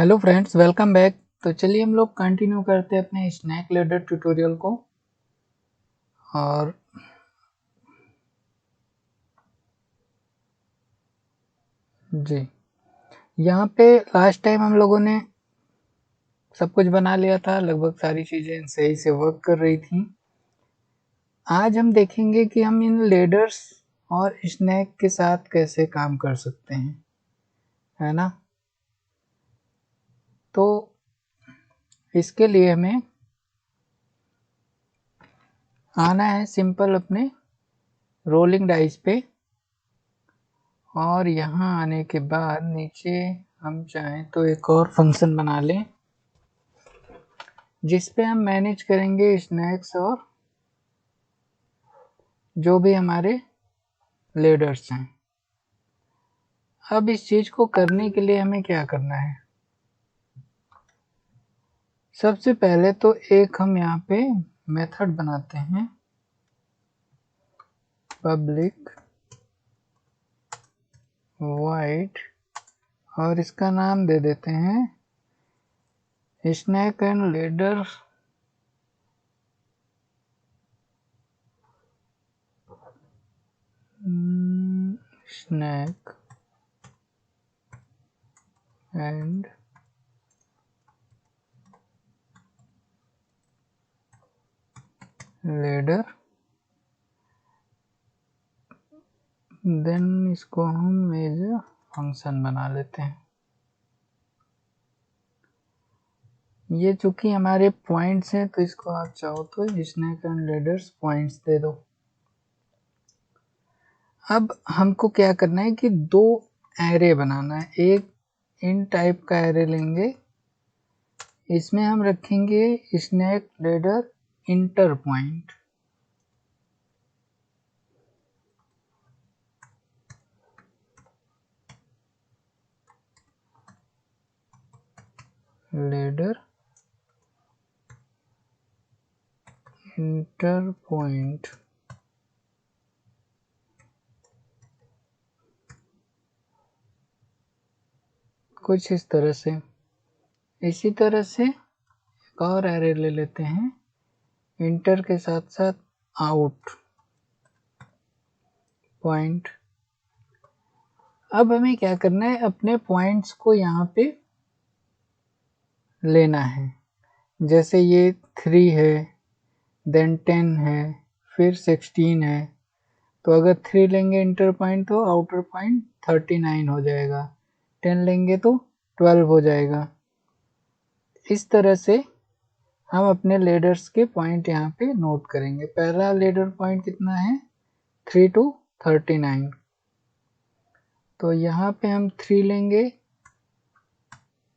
Hello friends, welcome back. तो चलिए हम लोग कंटिन्यू करते हैं अपने स्नैक लैडर ट्यूटोरियल को। और जी, यहाँ पे लास्ट टाइम हम लोगों ने सब कुछ बना लिया था, लगभग सारी चीज़ें सही से वर्क कर रही थी। आज हम देखेंगे कि हम इन लैडर्स और स्नैक के साथ कैसे काम कर सकते हैं, है ना। तो इसके लिए हमें आना है सिंपल अपने रोलिंग डाइस पे, और यहाँ आने के बाद नीचे हम चाहें तो एक और फंक्शन बना लें जिस पे हम मैनेज करेंगे स्नैक्स और जो भी हमारे लैडर्स हैं। अब इस चीज़ को करने के लिए हमें क्या करना है, सबसे पहले तो एक हम यहाँ पे मेथड बनाते हैं, पब्लिक वॉइड, और इसका नाम दे देते हैं snake and ladder snake and ladder. Then इसको हम एज अ फंक्शन बना लेते हैं। ये चूंकि हमारे पॉइंट्स हैं तो इसको आप चाहो तो स्नैक एंड लैडर्स पॉइंट्स दे दो। अब हमको क्या करना है कि दो एरे बनाना है। एक इन टाइप का एरे लेंगे, इसमें हम रखेंगे snake ladder enter point, ladder enter point. कुछ इस तरह से। इसी तरह से एक और एरे ले लेते हैं, इंटर के साथ साथ आउट पॉइंट। अब हमें क्या करना है, अपने पॉइंट्स को यहाँ पे लेना है। जैसे ये 3 है, देन 10 है, फिर 16 है। तो अगर 3 लेंगे इंटर पॉइंट तो आउटर पॉइंट 39 हो जाएगा, 10 लेंगे तो 12 हो जाएगा। इस तरह से हम अपने लेडर्स के पॉइंट यहाँ पे नोट करेंगे। पहला लेडर पॉइंट कितना है, 3 to 39। तो यहाँ पे हम 3 लेंगे,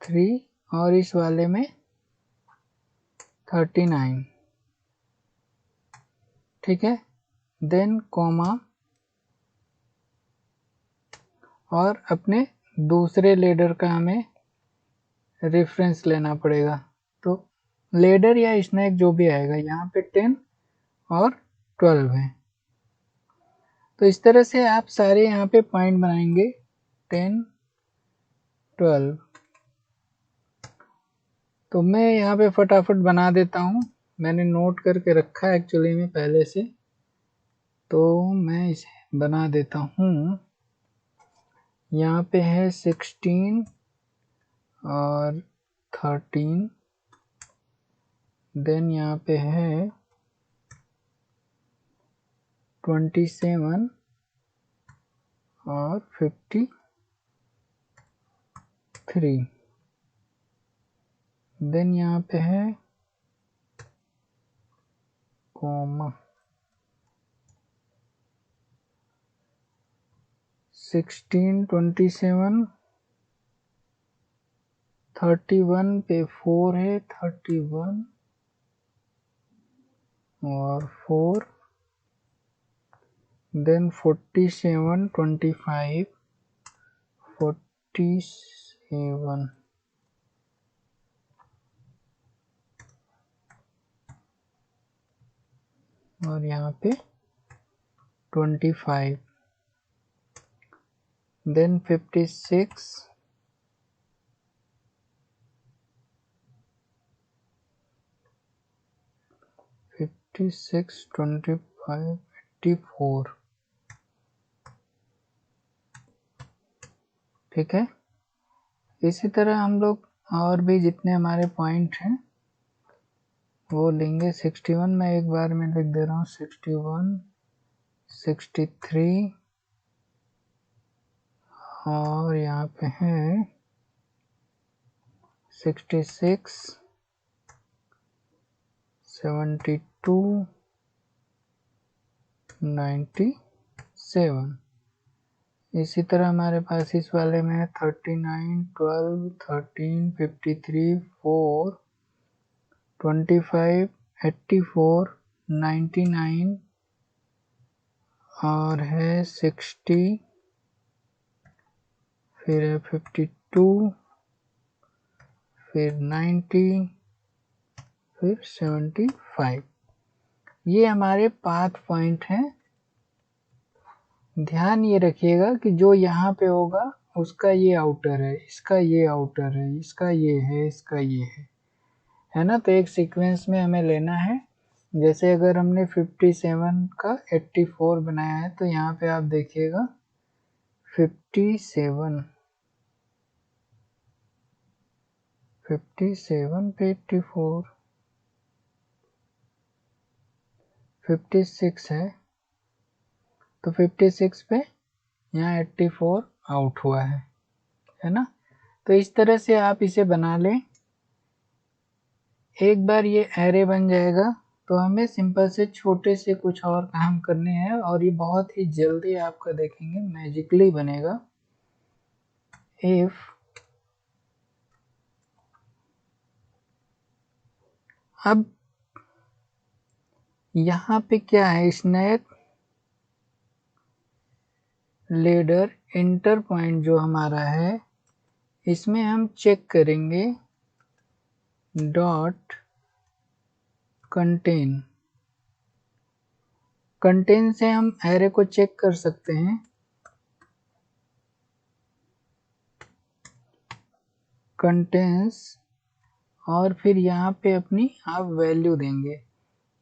3, और इस वाले में 39, ठीक है। देन कॉमा, और अपने दूसरे लेडर का हमें रेफरेंस लेना पड़ेगा। तो लेडर या स्नैक जो भी आएगा, यहाँ पे 10 और 12 है। तो इस तरह से आप सारे यहाँ पे पॉइंट बनाएंगे, 10, 12। तो मैं यहाँ पे फटाफट बना देता हूँ, मैंने नोट करके रखा है एक्चुअली में पहले से, तो मैं इसे बना देता हूँ। यहाँ पे है 16 और 13, देन यहाँ पे है 27 और 53, देन यहाँ पे है कॉमा, 16, 27, 31 पे 4 है, 31 और 4, देन 47, 25, 47, और यहाँ पे 25, देन 56, 56, 25, 84। ठीक है, इसी तरह हम लोग और भी जितने हमारे पॉइंट हैं वो लेंगे। 61 में एक बार में लिख दे रहा हूँ, 61, 63 और यहाँ पे है 66, 72, 97। इसी तरह हमारे पास इस वाले में है 39, 12, 13, 53, 4, 25, 84, 99 और है 60, फिर है 52, फिर 90, फिर 75। ये हमारे पाथ पॉइंट हैं। ध्यान ये रखिएगा कि जो यहाँ पे होगा उसका ये आउटर है, इसका ये आउटर है, इसका ये है, इसका ये है ना। तो एक सीक्वेंस में हमें लेना है। जैसे अगर हमने 57 का 84 बनाया है तो यहाँ पे आप देखिएगा 57 पे 84, 56 है तो 56 पे यहाँ 84 आउट हुआ है ना। तो इस तरह से आप इसे बना लें। एक बार ये एरे बन जाएगा तो हमें सिंपल से छोटे से कुछ और काम करने हैं और ये बहुत ही जल्दी आपका देखेंगे मैजिकली बनेगा। इफ अब यहाँ पे क्या है, स्नैक लेडर इंटर पॉइंट जो हमारा है इसमें हम चेक करेंगे डॉट कंटेन। कंटेन से हम एरे को चेक कर सकते हैं। कंटेंस और फिर यहाँ पे अपनी आप वैल्यू देंगे।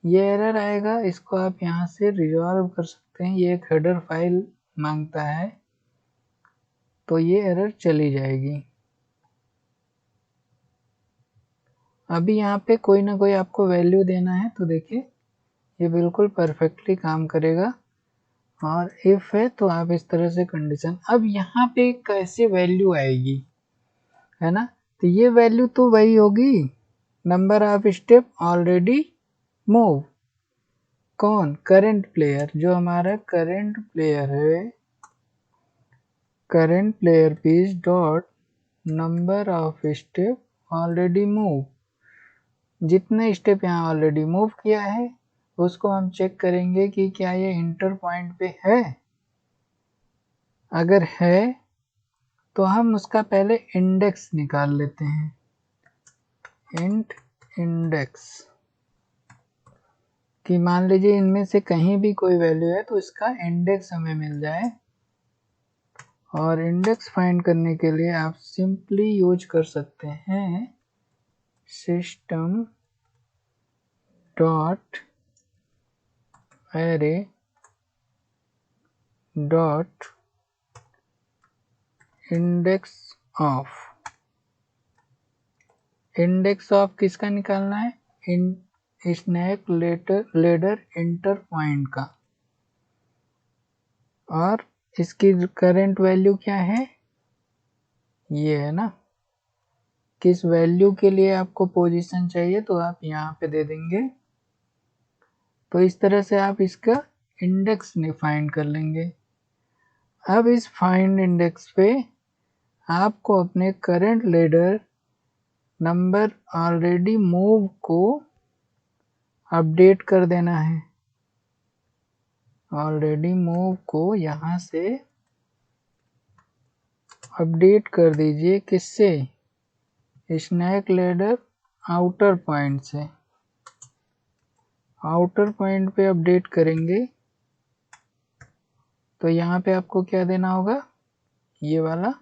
ये एरर आएगा, इसको आप यहाँ से रिजॉल्व कर सकते हैं। ये एक हेडर फाइल मांगता है तो ये एरर चली जाएगी। अभी यहाँ पे कोई ना कोई आपको वैल्यू देना है तो देखिए ये बिल्कुल परफेक्टली काम करेगा। और इफ है तो आप इस तरह से कंडीशन, अब यहाँ पे कैसे वैल्यू आएगी, है ना। तो ये वैल्यू तो वही होगी, number of step already move. कौन, करंट प्लेयर, जो हमारा करंट प्लेयर है, current player piece dot number of step already move. जितने स्टेप यहाँ ऑलरेडी मूव किया है उसको हम चेक करेंगे कि क्या ये इंटर पॉइंट पे है। अगर है तो हम उसका पहले इंडेक्स निकाल लेते हैं। इंट इंडेक्स कि मान लीजिए इनमें से कहीं भी कोई वैल्यू है तो इसका इंडेक्स हमें मिल जाए। और इंडेक्स फाइंड करने के लिए आप सिंपली यूज कर सकते हैं system dot array dot index of. Index of किसका निकालना है, स्नैक लेडर इंटर पॉइंट का। और इसकी करंट वैल्यू क्या है, ये है ना। किस वैल्यू के लिए आपको पोजीशन चाहिए तो आप यहाँ पे दे देंगे। तो इस तरह से आप इसका इंडेक्स फाइंड कर लेंगे। अब इस फाइंड इंडेक्स पे आपको अपने current ladder number already move को अपडेट कर देना है। ऑलरेडी मूव को यहाँ से अपडेट कर दीजिए, किससे, स्नैक लेडर आउटर पॉइंट से। आउटर पॉइंट पे अपडेट करेंगे तो यहाँ पे आपको क्या देना होगा, ये वाला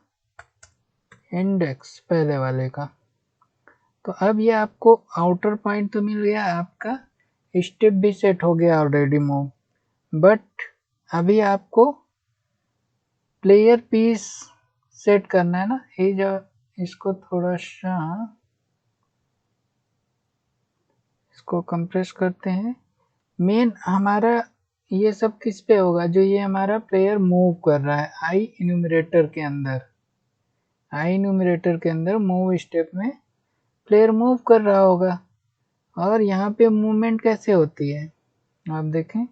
इंडेक्स पहले वाले का। तो अब ये आपको आउटर पॉइंट तो मिल गया आपका, स्टेप भी सेट हो गया ऑलरेडी मूव, बट अभी आपको प्लेयर पीस सेट करना है ना। ये जो इसको थोड़ा सा इसको कंप्रेस करते हैं। मेन हमारा ये सब किस पे होगा, जो ये हमारा प्लेयर मूव कर रहा है आई इन्यूमरेटर के अंदर। आई इन्यूमरेटर के अंदर मूव स्टेप में प्लेयर मूव कर रहा होगा। और यहाँ पे मूवमेंट कैसे होती है आप देखें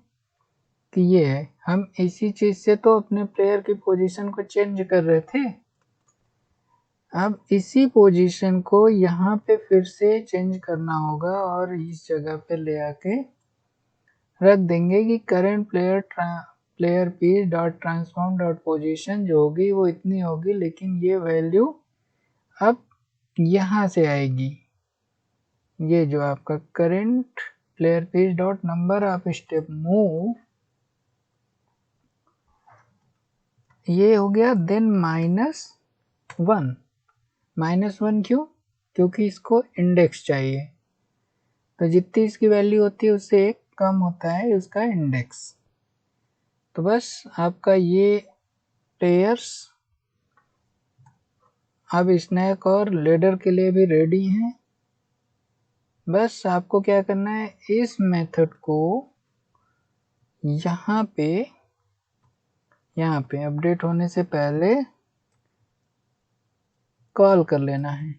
कि ये है, हम इसी चीज से तो अपने प्लेयर की पोजीशन को चेंज कर रहे थे। अब इसी पोजीशन को यहाँ पे फिर से चेंज करना होगा और इस जगह पे ले आके रख देंगे कि current player piece dot transform dot position जो होगी वो इतनी होगी, लेकिन ये वैल्यू अब यहाँ से आएगी। ये जो आपका current player piece dot number of step move, ये हो गया देन -1। -1 क्यों? क्योंकि इसको इंडेक्स चाहिए, तो जितनी इसकी वैल्यू होती है उससे एक कम होता है उसका इंडेक्स। तो बस आपका ये प्लेयर्स अब स्नैक और लेडर के लिए भी रेडी हैं। बस आपको क्या करना है, इस मेथड को यहाँ पे अपडेट होने से पहले कॉल कर लेना है।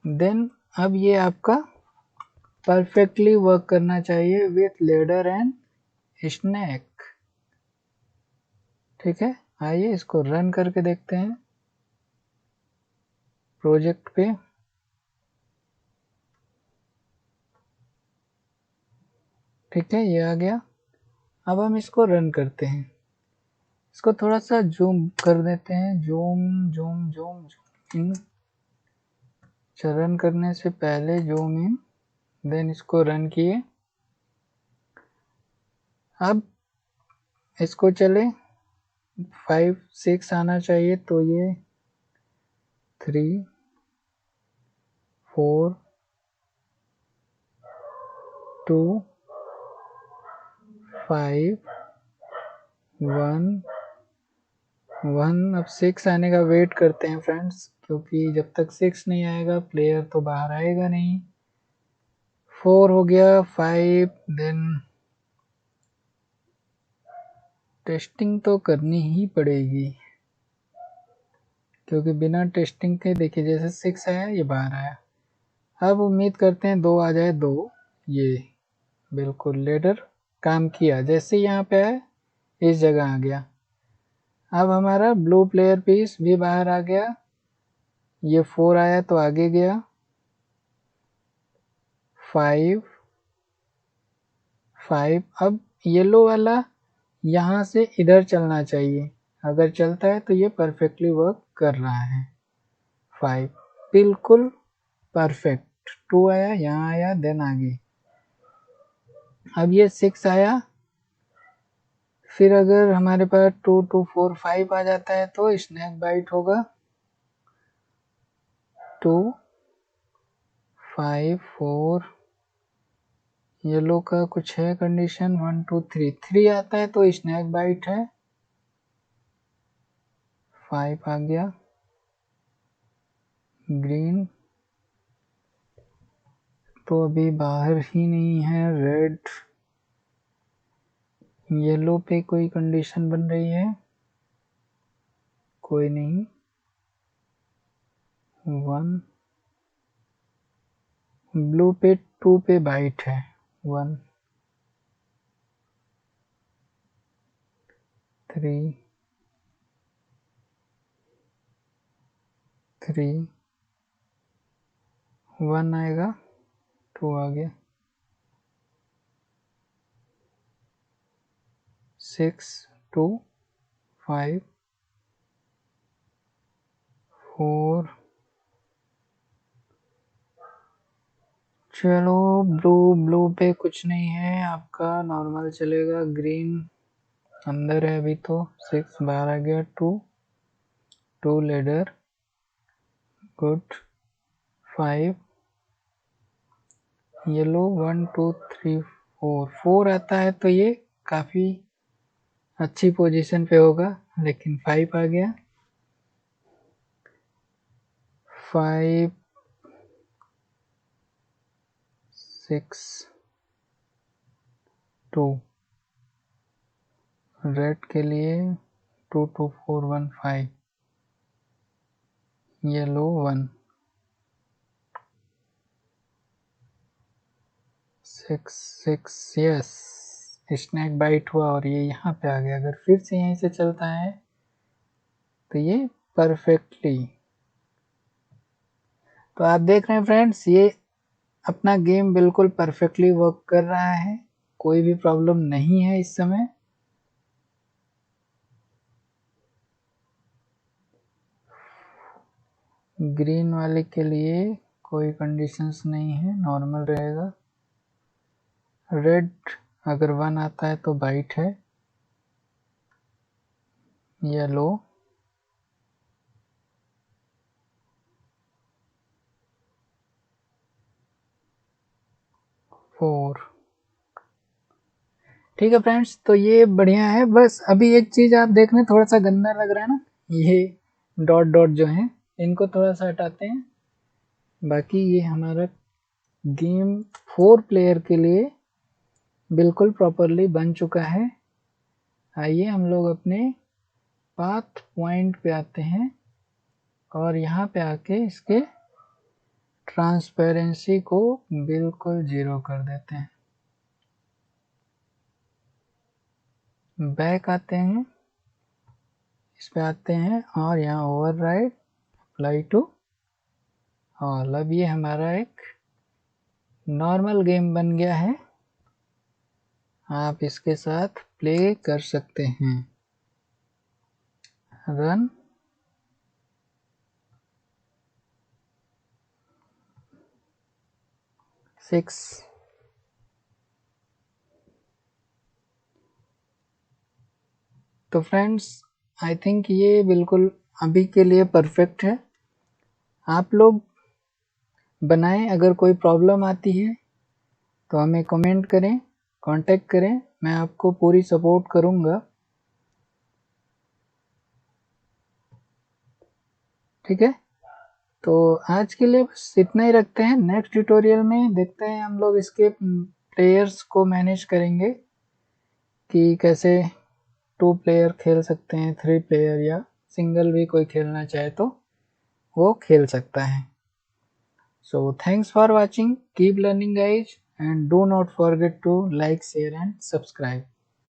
देन अब ये आपका परफेक्टली वर्क करना चाहिए विथ लेडर एंड स्नैक। ठीक है, आइए इसको रन करके देखते हैं प्रोजेक्ट पे। ठीक है, ये आ गया। अब हम इसको रन करते हैं। इसको थोड़ा सा जूम कर देते हैं, zoom zoom zoom in. Run करने से पहले जूम इन, देन इसको रन किए। अब इसको चले 5 6 आना चाहिए, तो ये 3 4 2 5 1 1। अब 6 आने का वेट करते हैं फ्रेंड्स, क्योंकि जब तक 6 नहीं आएगा प्लेयर तो बाहर आएगा नहीं। 4 हो गया, 5, देन टेस्टिंग तो करनी ही पड़ेगी, क्योंकि बिना टेस्टिंग के देखिए जैसे 6 आया ये बाहर आया। अब उम्मीद करते हैं 2 आ जाए। 2 ये बिल्कुल लेडर काम किया, जैसे यहाँ पे आया इस जगह आ गया। अब हमारा ब्लू प्लेयर पीस भी बाहर आ गया, ये 4 आया तो आगे गया। 5 5। अब येलो वाला यहाँ से इधर चलना चाहिए, अगर चलता है तो ये परफेक्टली वर्क कर रहा है। 5 बिल्कुल परफेक्ट। 2 आया, यहाँ आया, देन आगे। अब ये 6 आया, फिर अगर हमारे पास 2 2 4 5 आ जाता है तो स्नैक बाइट होगा। 2 5 4। येलो का कुछ है कंडीशन, 1 2 3 3 आता है तो स्नैक बाइट है। 5 आ गया। ग्रीन तो अभी बाहर ही नहीं है। रेड, येलो पे कोई कंडीशन बन रही है? कोई नहीं। 1। ब्लू पे 2 पे बाइट है। 1 3 3 1 आएगा, 2 आ गया। 6 2 5 4। चलो ब्लू पे कुछ नहीं है आपका, नॉर्मल चलेगा। ग्रीन अंदर है अभी तो। 6 बाहर आ गया। 2 लेडर, गुड। 5 येलो 1 2 3 4 आता है तो ये काफ़ी अच्छी पोजीशन पे होगा, लेकिन 5 आ गया। 5 6 2 रेड के लिए 2 2 4 1 5, येलो 1 6 6, यस स्नैक बाइट हुआ और ये यहाँ पे आ गया। अगर फिर से यहीं से चलता है तो ये परफेक्टली, तो आप देख रहे हैं फ्रेंड्स, ये अपना गेम बिल्कुल परफेक्टली वर्क कर रहा है, कोई भी प्रॉब्लम नहीं है इस समय। ग्रीन वाले के लिए कोई कंडीशंस नहीं है, नॉर्मल रहेगा। रेड अगर 1 आता है तो बाइट है। येलो 4, ठीक है फ्रेंड्स, तो ये बढ़िया है। बस अभी एक चीज़ आप देख रहे हैं, थोड़ा सा गंदा लग रहा है ना, ये डॉट डॉट जो है इनको थोड़ा सा हटाते हैं। बाकी ये हमारा गेम 4 प्लेयर के लिए बिल्कुल प्रॉपरली बन चुका है। आइए हम लोग अपने पाथ पॉइंट पे आते हैं और यहाँ पे आके इसके ट्रांसपेरेंसी को बिल्कुल 0 कर देते हैं। बैक आते हैं, इस पे आते हैं और यहाँ ओवरराइड अप्लाई टू ऑल। अब ये हमारा एक नॉर्मल गेम बन गया है, आप इसके साथ प्ले कर सकते हैं। रन 6, तो फ्रेंड्स आई थिंक ये बिल्कुल अभी के लिए परफेक्ट है। आप लोग बनाएं, अगर कोई प्रॉब्लम आती है तो हमें कमेंट करें, कांटेक्ट करें, मैं आपको पूरी सपोर्ट करूंगा। ठीक है, तो आज के लिए बस इतना ही रखते हैं। नेक्स्ट ट्यूटोरियल में देखते हैं हम लोग इसके प्लेयर्स को मैनेज करेंगे कि कैसे 2 प्लेयर खेल सकते हैं, 3 प्लेयर, या सिंगल भी कोई खेलना चाहे तो वो खेल सकता है। So thanks for watching, keep learning guys, and do not forget to like, share and subscribe.